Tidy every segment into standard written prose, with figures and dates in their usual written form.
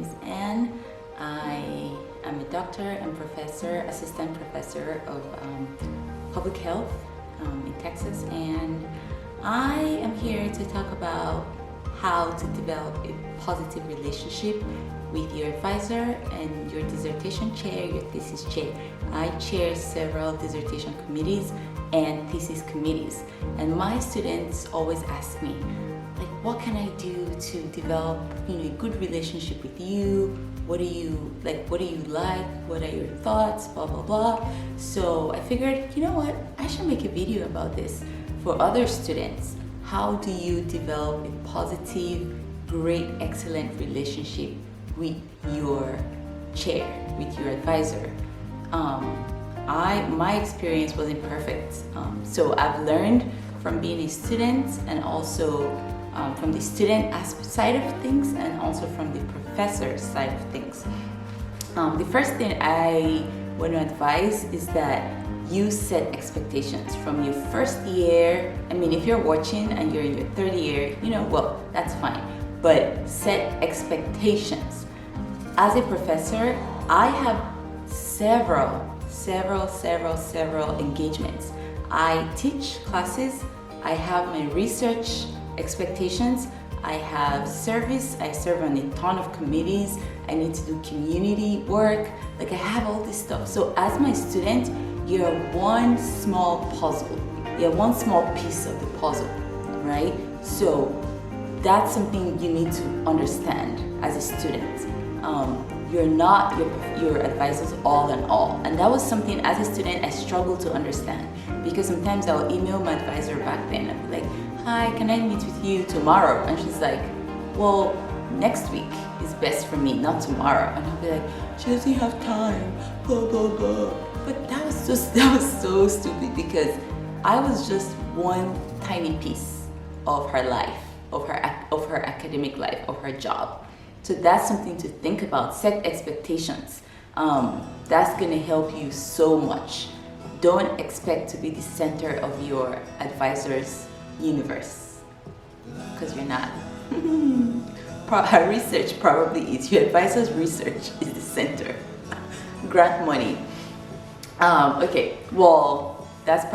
is Anne. I am a doctor and professor, assistant professor of public health in Texas, and I am here to talk about how to develop a positive relationship with your advisor and your dissertation chair, your thesis chair. I chair several dissertation committees and thesis committees, and my students always ask me, like, what can I do to develop, a good relationship with you? What do you like? What do you like? What are your thoughts? Blah blah blah. So I figured, you know what? I should make a video about this for other students. How do you develop a positive, great, excellent relationship with your chair, with your advisor? My experience wasn't perfect, so I've learned from being a student, and also from the student side of things, and also from the professor side of things. The first thing I want to advise is that you set expectations from your first year. I mean, if you're watching and you're in your third year, well, that's fine, but set expectations. As a professor, I have several engagements. I teach classes, I have my research expectations, I have service, I serve on a ton of committees, I need to do community work, like I have all this stuff. So as my student, you're one small puzzle, you're one small piece of the puzzle, right? So that's something you need to understand as a student. You're not your advisor's all in all. And that was something as a student I struggled to understand, because sometimes I'll email my advisor back then and be like, hi, can I meet with you tomorrow? And she's like, well, next week is best for me, not tomorrow. And I'll be like, she doesn't have time, blah, blah, blah. But that was so stupid, because I was just one tiny piece of her life, of her academic life, of her job. So that's something to think about. Set expectations. That's gonna help you so much. Don't expect to be the center of your advisor's universe, because you're not. Her research probably is. Your advisor's research is the center. Grant money. Okay, well, that's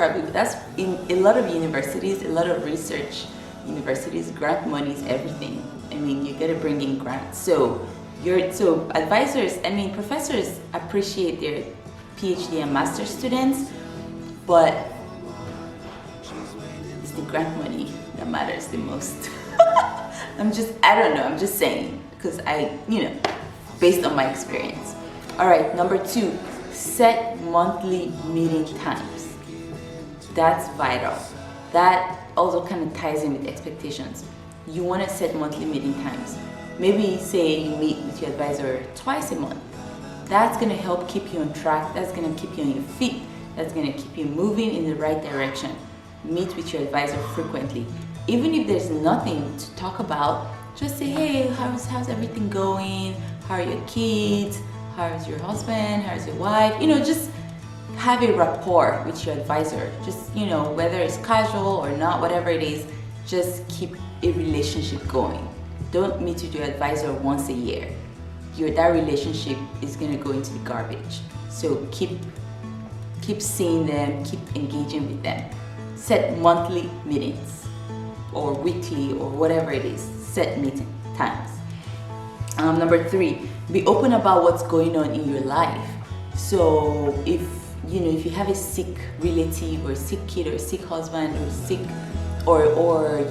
in a lot of universities, a lot of research universities, grant money is everything. I mean, you gotta bring in grants. So advisors, professors appreciate their PhD and master students, but it's the grant money that matters the most. I don't know, I'm just saying, because based on my experience. All right, number 2, set monthly meeting times. That's vital. That also kind of ties in with expectations. You want to set monthly meeting times. Maybe say you meet with your advisor twice a month. That's going to help keep you on track. That's going to keep you on your feet. That's going to keep you moving in the right direction. Meet with your advisor frequently. Even if there's nothing to talk about, just say, hey, how's everything going? How are your kids? How's your husband? How's your wife? Just have a rapport with your advisor. Just, whether it's casual or not, whatever it is, just keep a relationship going. Don't meet with your advisor once a year. That relationship is gonna go into the garbage. So keep seeing them, keep engaging with them. Set monthly meetings, or weekly, or whatever it is. Set meeting times. Number 3, be open about what's going on in your life. So if you have a sick relative, or a sick kid, or a sick husband, or sick, or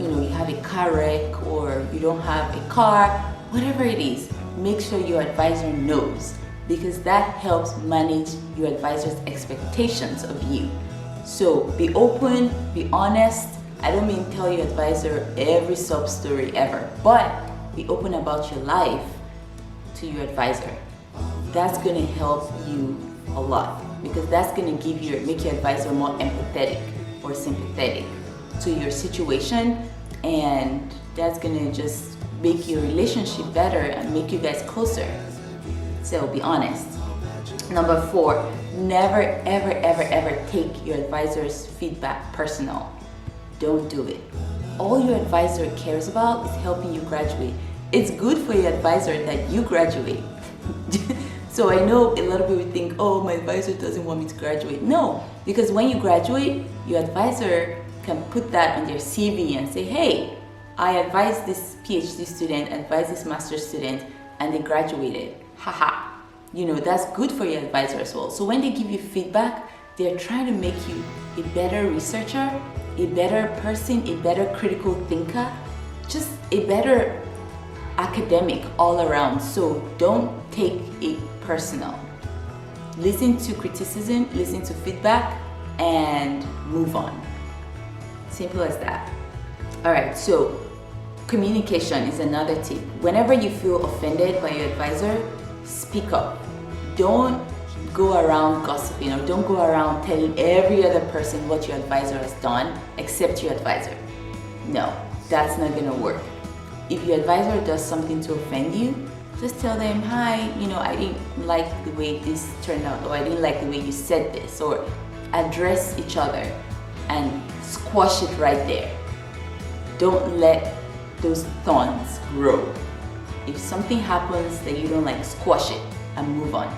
you have a car wreck, or you don't have a car, whatever it is, make sure your advisor knows, because that helps manage your advisor's expectations of you. So be open, be honest. I don't mean tell your advisor every sub story ever, but be open about your life to your advisor. That's gonna help you a lot, because that's gonna make your advisor more empathetic or sympathetic to your situation, and that's gonna just make your relationship better and make you guys closer. So be honest. Number 4, never ever take your advisor's feedback personal. Don't do it. All your advisor cares about is helping you graduate. It's good for your advisor that you graduate. So I know a lot of people think, oh, my advisor doesn't want me to graduate. No, because when you graduate, your advisor can put that on their CV and say, hey, I advised this PhD student, advised this master's student, and they graduated. Haha. You know, that's good for your advisor as well. So when they give you feedback, they're trying to make you a better researcher, a better person, a better critical thinker, just a better academic all around. So don't take it personal. Listen to criticism, listen to feedback, and move on. Simple as that. All right, so communication is another tip. Whenever you feel offended by your advisor, speak up. Don't go around gossiping, or don't go around telling every other person what your advisor has done except your advisor. No, that's not gonna work. If your advisor does something to offend you, just tell them, hi, you know, I didn't like the way this turned out, or I didn't like the way you said this, or address each other and squash it right there. Don't let those thorns grow. If something happens that you don't like, squash it and move on.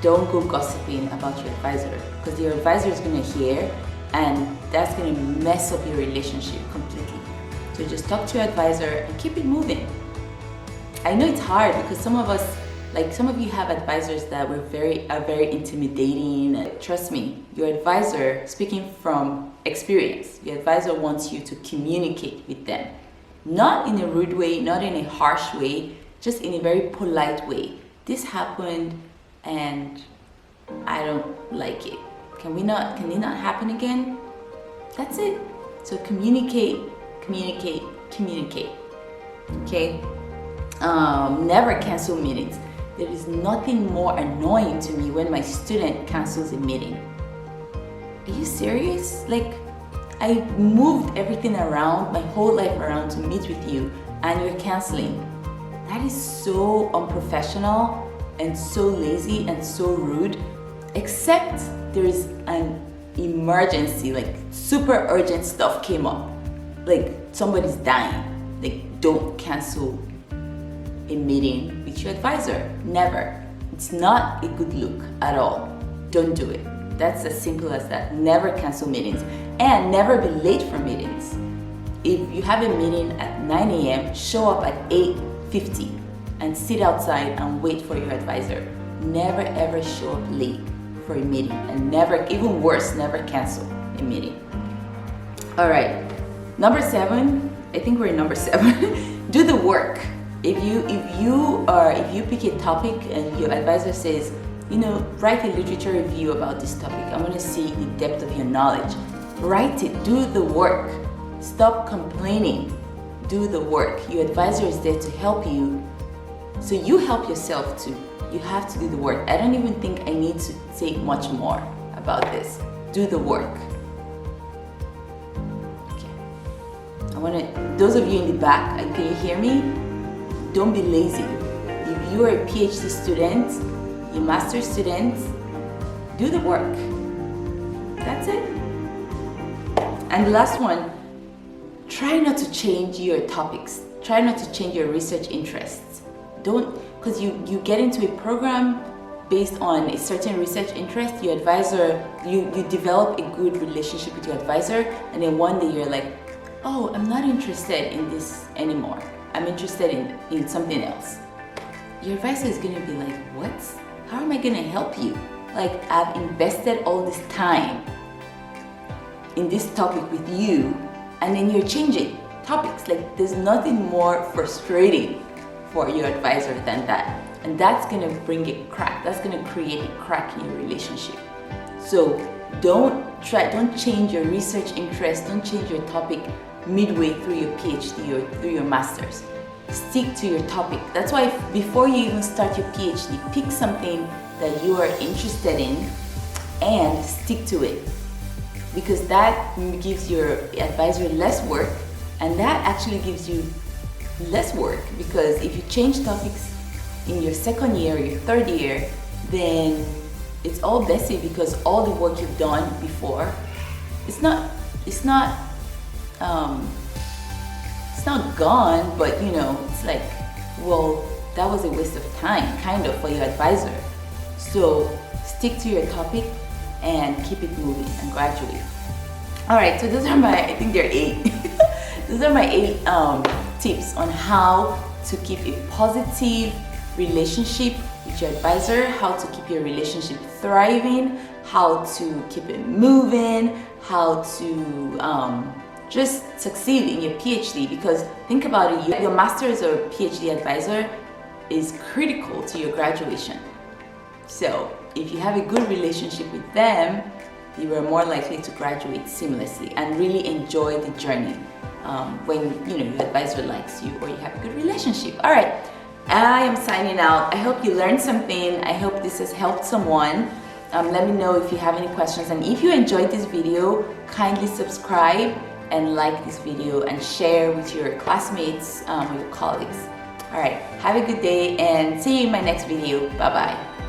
Don't go gossiping about your advisor, because your advisor is going to hear, and that's going to mess up your relationship completely. So just talk to your advisor and keep it moving. I know it's hard because some of us, like some of you have advisors that are very intimidating. Trust me, your advisor, speaking from experience, your advisor wants you to communicate with them. Not in a rude way, not in a harsh way, just in a very polite way. This happened and I don't like it. Can it not happen again? That's it. So communicate. Okay? Never cancel meetings. There is nothing more annoying to me when my student cancels a meeting. Are you serious? Like, I moved everything around, my whole life around to meet with you, and you're canceling. That is so unprofessional and so lazy and so rude, except there's an emergency, like super urgent stuff came up. Like somebody's dying. Like, don't cancel a meeting with your advisor. Never. It's not a good look at all. Don't do it. That's as simple as that. Never cancel meetings, and never be late for meetings. If you have a meeting at 9 a.m., show up at 8:50 and sit outside and wait for your advisor. Never ever show up late for a meeting, and never, even worse, never cancel a meeting. All right, number 7. I think we're in number 7. Do the work. If you pick a topic and your advisor says, you know, write a literature review about this topic, I want to see the depth of your knowledge. Write it. Do the work. Stop complaining. Do the work. Your advisor is there to help you, so you help yourself too. You have to do the work. I don't even think I need to say much more about this. Do the work. Okay. Those of you in the back, can you hear me? Don't be lazy. If you are a PhD student, a master's student, do the work. That's it. And the last one, try not to change your topics. Try not to change your research interests. Don't, because you get into a program based on a certain research interest, your advisor, you develop a good relationship with your advisor, and then one day you're like, oh, I'm not interested in this anymore. I'm interested in something else. Your advisor is gonna be like, what? How am I gonna help you? Like, I've invested all this time in this topic with you, and then you're changing topics. Like, there's nothing more frustrating for your advisor than that. And that's gonna bring a crack. That's gonna create a crack in your relationship. So don't change your research interest, don't change your topic midway through your PhD or through your master's. Stick to your topic. That's why before you even start your PhD, pick something that you are interested in and stick to it. Because that gives your advisor less work, and that actually gives you less work, because if you change topics in your second year or your third year, then it's all messy, because all the work you've done before, it's not it's not gone, but you know, it's like, well, that was a waste of time, kind of, for your advisor. So stick to your topic and keep it moving and graduate. All right, so those are my, I think there are 8. Those are my 8 tips on how to keep a positive relationship with your advisor, how to keep your relationship thriving, how to keep it moving, how to just succeed in your PhD. Because think about it, your master's or PhD advisor is critical to your graduation. So if you have a good relationship with them, you are more likely to graduate seamlessly and really enjoy the journey when you know your advisor likes you or you have a good relationship. All right, I am signing out. I hope you learned something. I hope this has helped someone. Let me know if you have any questions, and if you enjoyed this video, kindly subscribe and like this video and share with your classmates or your colleagues. All right, have a good day and see you in my next video. Bye bye.